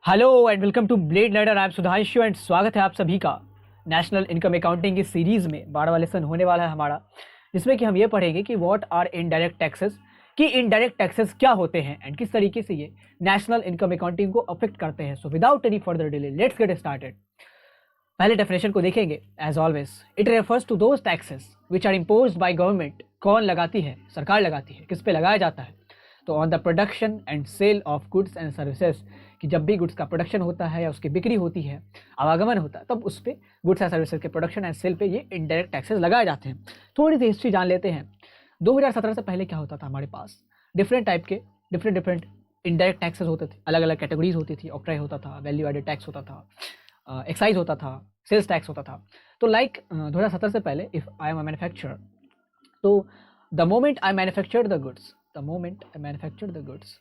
Hello and welcome to Blade Learner. I am Sudhanshu and स्वागत है आप सभी का नेशनल इनकम अकाउंटिंग की सीरीज में। 12वां लेसन होने वाला है हमारा, जिसमें कि हम ये पढ़ेंगे कि व्हाट आर इनडायरेक्ट टैक्सेस, कि इनडायरेक्ट टैक्सेस क्या होते हैं एंड किस तरीके से ये नेशनल इनकम अकाउंटिंग को अफेक्ट करते हैं। So without any further delay let's get started. पहले डेफिनेशन को देखेंगे। As always it refers to those taxes which are imposed by government. कौन लगाती है? सरकार लगाती है। किस पे लगाया जाता है? तो on the production and sale of goods and services, कि जब भी गुड्स का प्रोडक्शन होता है या उसकी बिक्री होती है, आवागमन होता है, तब उस पर गुड्स एंड सर्विसेज के प्रोडक्शन एंड सेल पे ये इनडायरेक्ट टैक्सेस लगाए जाते हैं। थोड़ी सी हिस्ट्री जान लेते हैं। 2017 से पहले क्या होता था हमारे पास? डिफरेंट टाइप के डिफरेंट इनडायरेक्ट टैक्सेस होते थे, अलग अलग कैटेगरीज होती थी। ऑक्ट्राई होता था, वैल्यू एडेड टैक्स होता था, एक्साइज होता था, सेल्स टैक्स होता था। तो 2017 से पहले if I am a manufacturer, तो the moment I manufactured the goods,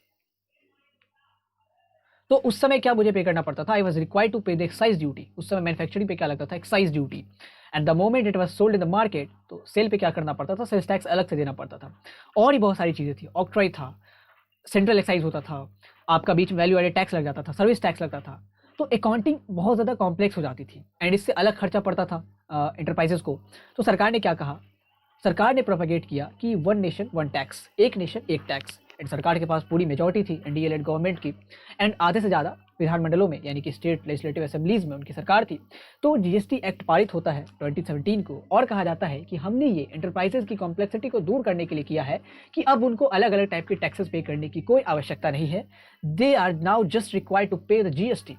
तो उस समय क्या मुझे पे करना पड़ता था? I was required to pay the excise duty. उस समय मैन्युफैक्चरिंग पे क्या लगता था? Excise duty. And the moment it was sold in the market, तो सेल पे क्या करना पड़ता था? सेल्स टैक्स अलग से देना पड़ता था। और भी बहुत सारी चीज़ें थी। ऑक्ट्राई था, सेंट्रल एक्साइज होता था, आपका बीच में वैल्यू एडेड टैक्स लग जाता था, सर्विस टैक्स लगता था। तो अकाउंटिंग बहुत ज़्यादा कॉम्प्लेक्स हो जाती थी एंड इससे अलग खर्चा पड़ता था इंटरप्राइजेस को। तो सरकार ने क्या कहा? सरकार ने प्रोपेगेट किया कि वन नेशन वन टैक्स, एक नेशन एक टैक्स। एंड सरकार के पास पूरी मेजॉरिटी थी एनडीए लेड गवर्नमेंट की, एंड आधे से ज़्यादा विधानमंडलों में यानी कि स्टेट लेजिस्लेटिव असेंबलीज में उनकी सरकार थी। तो जीएसटी एक्ट पारित होता है 2017 को, और कहा जाता है कि हमने ये एंटरप्राइजेस की कॉम्प्लेक्सिटी को दूर करने के लिए किया है कि अब उनको अलग अलग टाइप के टैक्सेस पे करने की कोई आवश्यकता नहीं है। They are now just required to pay the GST.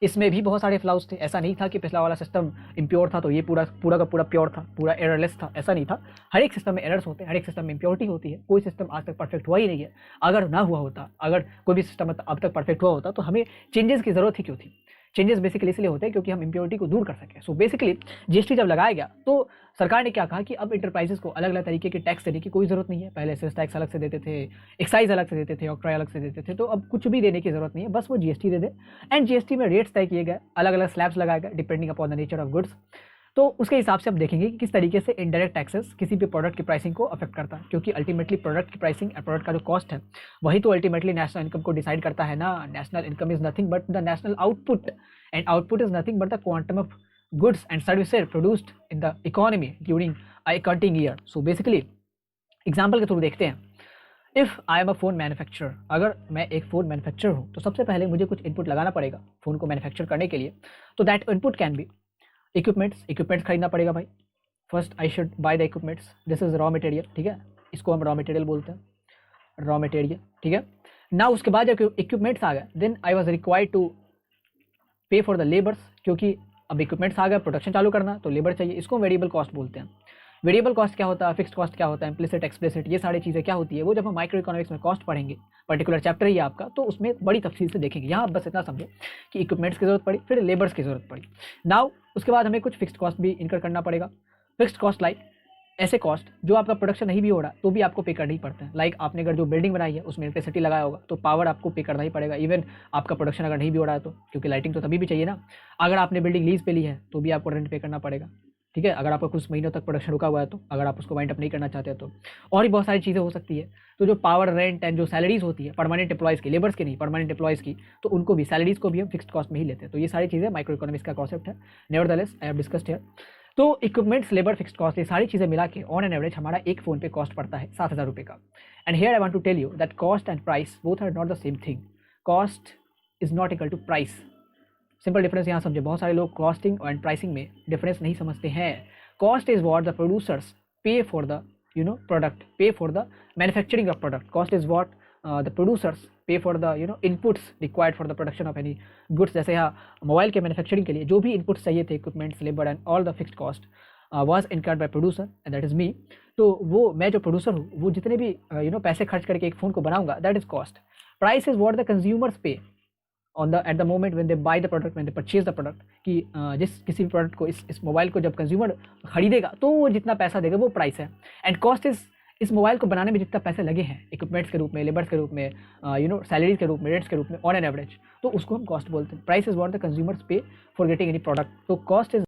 इसमें भी बहुत सारे फ्लाउज थे। ऐसा नहीं था कि पिछला वाला सिस्टम इम्प्योर था तो ये पूरा का पूरा प्योर था, पूरा एररलेस था। ऐसा नहीं था। हर एक सिस्टम में एरर्स होते हैं, हर एक सिस्टम में इम्प्योरिटी होती है। कोई सिस्टम आज तक परफेक्ट हुआ ही नहीं है। अगर ना हुआ होता, अगर कोई भी सिस्टम अब तक परफेक्ट हुआ होता, तो हमें चेंजेस की जरूरत ही क्यों थी? चेंजेस बेसिकली इसलिए होते हैं क्योंकि हम इम्प्योरिटी को दूर कर सकें। सो बेसिकली जीएसटी जब लगाया गया तो सरकार ने क्या कहा कि अब इंटरप्राइजेस को अलग अलग तरीके के टैक्स देने की कोई जरूरत नहीं है। पहले सेल्स टैक्स अलग से देते थे, एक्साइज अलग से देते थे, ऑक्ट्राई अलग से देते थे। तो अब कुछ भी देने की जरूरत नहीं है, बस वो GST they they. And GST में रेट्स तय किए गए, अलग अलग स्लैब्स लगाए गए depending upon the nature of goods. तो उसके हिसाब से हम देखेंगे कि किस तरीके से इनडायरेक्ट टैक्सेस किसी भी प्रोडक्ट की प्राइसिंग को अफेक्ट करता है, क्योंकि अल्टीमेटली प्रोडक्ट की प्राइसिंग और प्रोडक्ट का जो कॉस्ट है वही तो अल्टीमेटली नेशनल इनकम को डिसाइड करता है ना। National income is nothing but the national output, and output is nothing but the quantum of goods and services produced in the economy during a accounting year. So basically example के through देखते हैं। If I am a phone manufacturer, अगर मैं एक phone manufacturer हूँ तो सबसे पहले मुझे कुछ इनपुट लगाना पड़ेगा फ़ोन को मैन्युफैक्चर करने के लिए। तो that input can be equipments खरीदना पड़ेगा भाई। First I should by the equipments, this is raw material, ठीक है, इसको हम रॉ मटेरियल बोलते हैं, रॉ मटेरियल, ठीक है ना। उसके बाद जब इक्विपमेंट्स आ गए, then I was required to pay for the labours, क्योंकि अब इक्विपमेंट्स आ गए, प्रोडक्शन चालू करना तो लेबर चाहिए। इसको वेरिएबल कॉस्ट बोलते हैं। वेरिएबल कॉस्ट क्या होता है, फिक्स्ड कॉस्ट क्या होता है, इम्प्लिसिट एक्सप्लिसिट, ये सारी चीज़ें क्या होती है, वो जब हम माइक्रो इकोनॉमिक्स में कॉस्ट पढ़ेंगे, पर्टिकुलर चैप्टर ही है आपका, तो उसमें बड़ी तफसील से देखेंगे। यहाँ बस इतना समझे कि इक्विपमेंट्स की जरूरत पड़ी, फिर लेबर्स की जरूरत पड़ी। नाउ उसके बाद हमें कुछ फिक्स्ड कॉस्ट भी इनकर करना पड़ेगा। फिक्स्ड कॉस्ट लाइक ऐसे कॉस्ट जो आपका प्रोडक्शन नहीं भी हो रहा तो भी आपको पे करना ही पड़ता है। लाइक आपने अगर जो बिल्डिंग बनाई है उसमें इलेक्ट्रिसिटी लगाया होगा तो पावर आपको पे करना ही पड़ेगा। इवन आपका प्रोडक्शन अगर नहीं भी हो रहा है तो, क्योंकि लाइटिंग तो तभी भी चाहिए ना। अगर आपने बिल्डिंग लीज पे ली है तो भी आपको रेंट पे करना पड़ेगा, ठीक है, अगर आपका कुछ महीनों तक प्रोडक्शन रुका हुआ है तो, अगर आप उसको वाइंड अप नहीं करना चाहते तो। और भी बहुत सारी चीज़ें हो सकती है। तो जो पावर, रेंट एंड जो सैलरीज होती है परमानेंट एम्प्लॉयज़ की, लेबर्स की नहीं, परमानेंट एम्प्लॉयज़ की, तो उनको भी सैलरीज को भी हम फिक्स्ड कॉस्ट में ही लेते हैं। तो ये सारी चीज़ें माइक्रो इकोनॉमिक्स का कॉन्सेप्ट है। Nevertheless I have discussed here. तो इक्विपमेंट्स, लेबर, फिक्स्ड कॉस्ट, ये सारी चीज़ें मिला के ऑन एन एवरेज हमारा एक फ़ोन पे कॉस्ट पड़ता है 7,000 रुपये का। And here I want to tell you that cost and price both are not the same thing. Cost is not equal to price. Simple difference यहाँ समझे। बहुत सारे लोग कॉस्टिंग एंड प्राइसिंग में डिफरेंस नहीं समझते हैं। Cost is what the producers pay for the product, pay for the manufacturing of product. Cost is what the producers pay for the inputs required for the production of any goods। जैसे यहाँ mobile के manufacturing के लिए जो भी inputs चाहिए थे, equipments, labour and all the fixed cost was incurred by producer and that is me. तो वो मैं जो प्रोड्यूसर हूँ वो जितने भी पैसे खर्च करके एक फ़ोन को बनाऊंगा, that is cost. Price is what the consumers pay on the at the moment when they buy the product, when they purchase the product, कि जिस किसी भी प्रोडक्ट को, इस मोबाइल को जब कंज्यूमर खरीदेगा तो वो जितना पैसा देगा वो प्राइस है। एंड कॉस्ट इज इस मोबाइल को बनाने में जितना पैसे लगे हैं, इक्विपमेंट्स के रूप में, लेबर्स के रूप में, सैलरीज के रूप में, रेंट्स के रूप में, ऑन एन एवरेज, तो उसको हम कॉस्ट बोलते हैं। Price is what the consumers pay for getting any product. तो cost is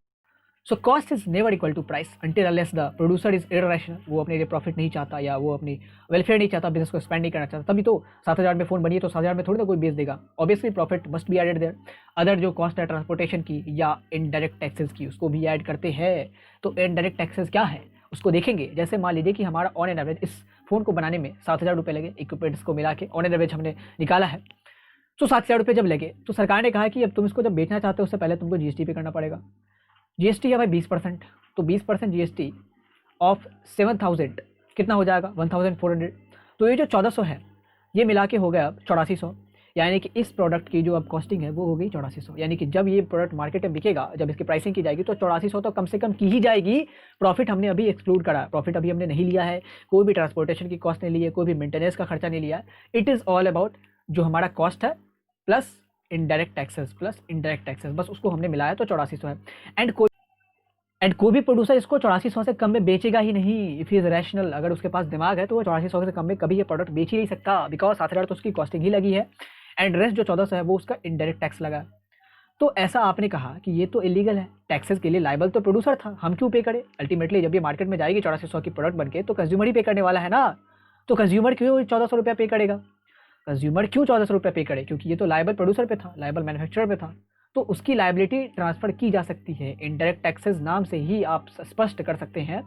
so cost is never equal to price until unless the producer is irrational, वो अपने लिए प्रॉफिट नहीं चाहता या वो अपनी वेलफेयर नहीं चाहता, बिजनेस को एक्सपेंड नहीं करना चाहता, तभी तो 7,000 में फ़ोन बनी है तो 7,000 में थोड़ी ना कोई बेच देगा। Obviously profit must be added there. Other जो कॉस्ट है ट्रांसपोर्टेशन की या इनडायरेक्ट टैक्सेस की उसको भी ऐड करते हैं। तो इनडायरेक्ट टैक्सेस क्या है उसको देखेंगे। जैसे मान लीजिए कि हमारा ऑन एन एवरेज इस फ़ोन को बनाने में 7,000 रुपये लगे, इक्विपमेंट्स को मिला के ऑन एन एवरेज हमने निकाला है। तो 7,000 रुपये जब लगे तो सरकार ने कहा कि अब तुम इसको जब बेचना चाहते हो उससे पहले तुमको जीएसटी पे करना पड़ेगा। जीएसटी है भाई 20%, तो 20% जीएसटी ऑफ 7,000 कितना हो जाएगा 1,400। तो ये जो 1,400 है ये मिला के हो गया अब 8,400, यानी कि इस प्रोडक्ट की जो अब कॉस्टिंग है वो हो गई 8,400। यानी कि जब ये प्रोडक्ट मार्केट में बिकेगा, जब इसकी प्राइसिंग की जाएगी तो 8,400 तो कम से कम की ही जाएगी। प्रॉफिट हमने अभी एक्सक्लूड करा, प्रॉफिट अभी हमने नहीं लिया है, कोई भी ट्रांसपोर्टेशन की कॉस्ट नहीं ली है, कोई भी मेंटेनेंस का खर्चा नहीं लिया है। इट इज़ ऑल अबाउट जो हमारा कॉस्ट है प्लस इनडायरेक्ट टैक्सेस, बस उसको हमने मिलाया तो 8,400 है। एंड कोई भी प्रोड्यूसर इसको 8,400 से कम में बेचेगा ही नहीं। इफ़ इज़ रैशनल, अगर उसके पास दिमाग है तो वो 8,400 से कम में कभी ये प्रोडक्ट बेच ही नहीं सकता, बिकॉज 7,000 तो उसकी कॉस्टिंग ही लगी है एंड रेस्ट जो 1,400 है वो उसका इनडायरेक्ट टैक्स लगा। तो ऐसा आपने कहा कि ये तो इलीगल है, टैक्सेस के लिए लाइबल तो प्रोड्यूसर था, हम क्यों पे करें। अल्टीमेटली जब ये मार्केट में जाएगी 8,400 की प्रोडक्ट बनके तो कंज्यूमर ही पे करने वाला है ना। तो कंज्यूमर क्यों 1,400 रुपया पे करेगा, कंज्यूमर क्यों 1,400 रुपया पे करे, क्योंकि ये तो लाइबल प्रोड्यूसर पे था, लाइबल मैन्युफैक्चरर पे था, तो उसकी लाइबिलिटी ट्रांसफर की जा सकती है। इनडायरेक्ट टैक्सेस नाम से ही आप स्पष्ट कर सकते हैं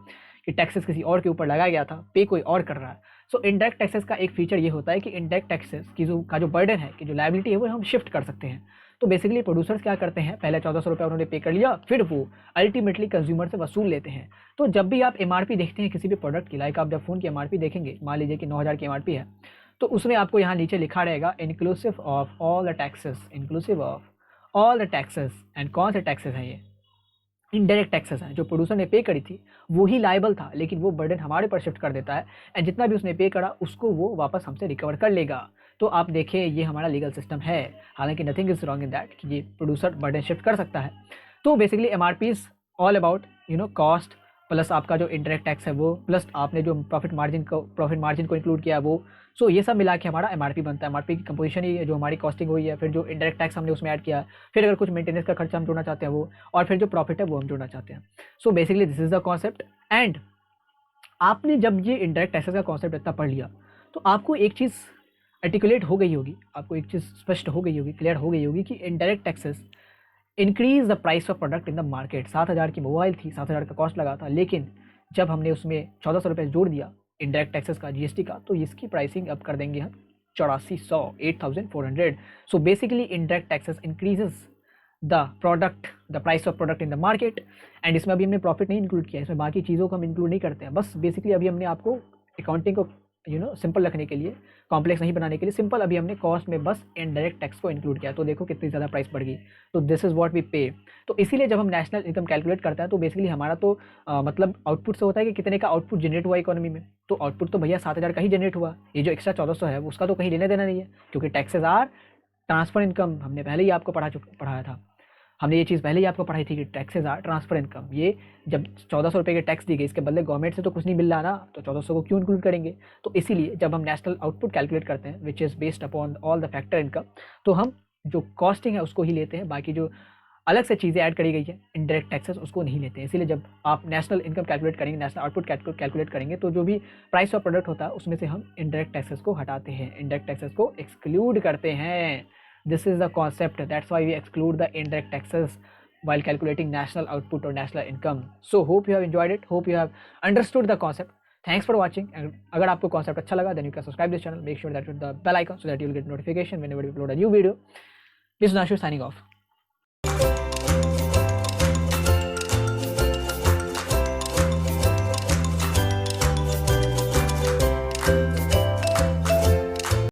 कि टैक्सेस किसी और के ऊपर लगाया गया था, पे कोई और कर रहा है। सो इनडायरेक्ट टैक्सेस का एक फीचर ये होता है कि इनडायरेक्ट टैक्सेस की जो बर्डन है, कि जो लाइबिलिटी है वो हम शिफ्ट कर सकते हैं। तो बेसिकली प्रोड्यूसर्स क्या करते हैं, पहले 1,400 रुपया उन्होंने पे कर लिया, फिर वो अल्टीमेटली कंज्यूमर से वसूल लेते हैं। तो जब भी आप एमआरपी देखते हैं किसी भी प्रोडक्ट की, लाइक आप जब फ़ोन की एमआरपी देखेंगे, मान लीजिए कि 9,000 की एमआरपी है, तो उसमें आपको यहाँ नीचे लिखा रहेगा inclusive of all the taxes, inclusive of all the taxes. And कौन से टैक्सेस हैं ये, इनडायरेक्ट टैक्सेस हैं। जो प्रोड्यूसर ने पे करी थी वो ही लाइबल था, लेकिन वो बर्डन हमारे पर शिफ्ट कर देता है एंड जितना भी उसने पे करा उसको वो वापस हमसे रिकवर कर लेगा। तो आप देखिए ये हमारा लीगल सिस्टम है, हालांकि nothing is wrong in that कि ये प्रोड्यूसर बर्डन शिफ्ट कर सकता है। तो basically MRP is all about cost plus आपका जो इनडायरेक्ट टैक्स है वो, प्लस आपने जो प्रॉफिट मार्जिन को इंक्लूड किया वो। सो ये सब मिला के हमारा एमआरपी बनता है। एमआरपी की कंपोजिशन ही जो हमारी कॉस्टिंग हुई है, फिर जो इनडायरेक्ट टैक्स हमने उसमें ऐड किया, फिर अगर कुछ मेंटेनेंस का खर्चा हम जोड़ना चाहते हैं वो, और फिर जो प्रॉफिट है वो हम जोड़ना चाहते हैं। So basically this is the concept. And आपने जब ये इनडायरेक्ट टैक्सेस का कॉन्सेप्ट इतना पढ़ लिया तो आपको एक चीज़ आर्टिकुलेट हो गई होगी, आपको एक चीज़ स्पष्ट हो गई होगी, क्लियर हो गई होगी कि indirect taxes increase the price of product in the market. 7,000 की मोबाइल थी, 7,000 का कॉस्ट लगा था, लेकिन जब हमने उसमें 1,400 रुपये जोड़ दिया इनडायरेक्ट टैक्सेस का, जीएसटी का, तो इसकी प्राइसिंग अब कर देंगे हम 8,400, 8,400। So basically indirect taxes increases the product, the price of product in the market. And इसमें अभी हमने प्रॉफिट नहीं इंक्लूड किया, इसमें बाकी चीज़ों को हम इंक्लूड नहीं करते हैं। बस बेसिकली अभी हमने आपको अकाउंटिंग को सिंपल रखने के लिए, कॉम्प्लेक्स नहीं बनाने के लिए, सिंपल अभी हमने कॉस्ट में बस इनडायरेक्ट टैक्स को इंक्लूड किया। तो देखो कितनी ज़्यादा प्राइस बढ़ गई। तो दिस इज़ व्हाट वी पे। तो इसीलिए जब हम नेशनल इनकम कैलकुलेट करते हैं तो बेसिकली हमारा तो मतलब आउटपुट से होता है कि कितने का आउटपुट जनरेट हुआ इकोनॉमी में। तो आउटपुट तो भैया 7,000 का ही जनरेट हुआ, ये जो एक्स्ट्रा 1,400 है उसका तो कहीं लेने देना नहीं है, क्योंकि टैक्सेस आर ट्रांसफर इनकम। हमने पहले ही आपको पढ़ाया था, हमने ये चीज़ पहले ही आपको पढ़ाई थी कि टैक्सेस आर ट्रांसफर इनकम। ये जब 1,400 रुपये के टैक्स दी गई, इसके बदले गवर्नमेंट से तो कुछ नहीं मिल रहा ना, तो 1,400 को क्यों इंक्लूड करेंगे। तो इसीलिए जब हम नेशनल आउटपुट कैलकुलेट करते हैं which is based upon all the factor income, तो हम जो कॉस्टिंग है उसको ही लेते हैं, बाकी जो अलग से चीज़ें ऐड करी गई है इनडायरेक्ट टैक्सेस उसको नहीं लेते हैं। इसीलिए जब आप नेशनल इनकम कैलकुलेट करेंगे, नेशनल आउटपुट कैलकुलेट करेंगे, तो जो भी प्राइस ऑफ प्रोडक्ट होता है उसमें से हम इनडायरेक्ट टैक्सेस को हटाते हैं, इनडायरेक्ट टैक्सेस को एक्सक्लूड करते हैं। This is the concept, that's why we exclude the indirect taxes while calculating national output or national income. So hope you have enjoyed it, hope you have understood the concept. Thanks for watching. And अगर आपको concept अच्छा लगा then you can subscribe this channel, make sure that you hit the bell icon so that you will get notification whenever we upload a new video. This is Nashu signing off.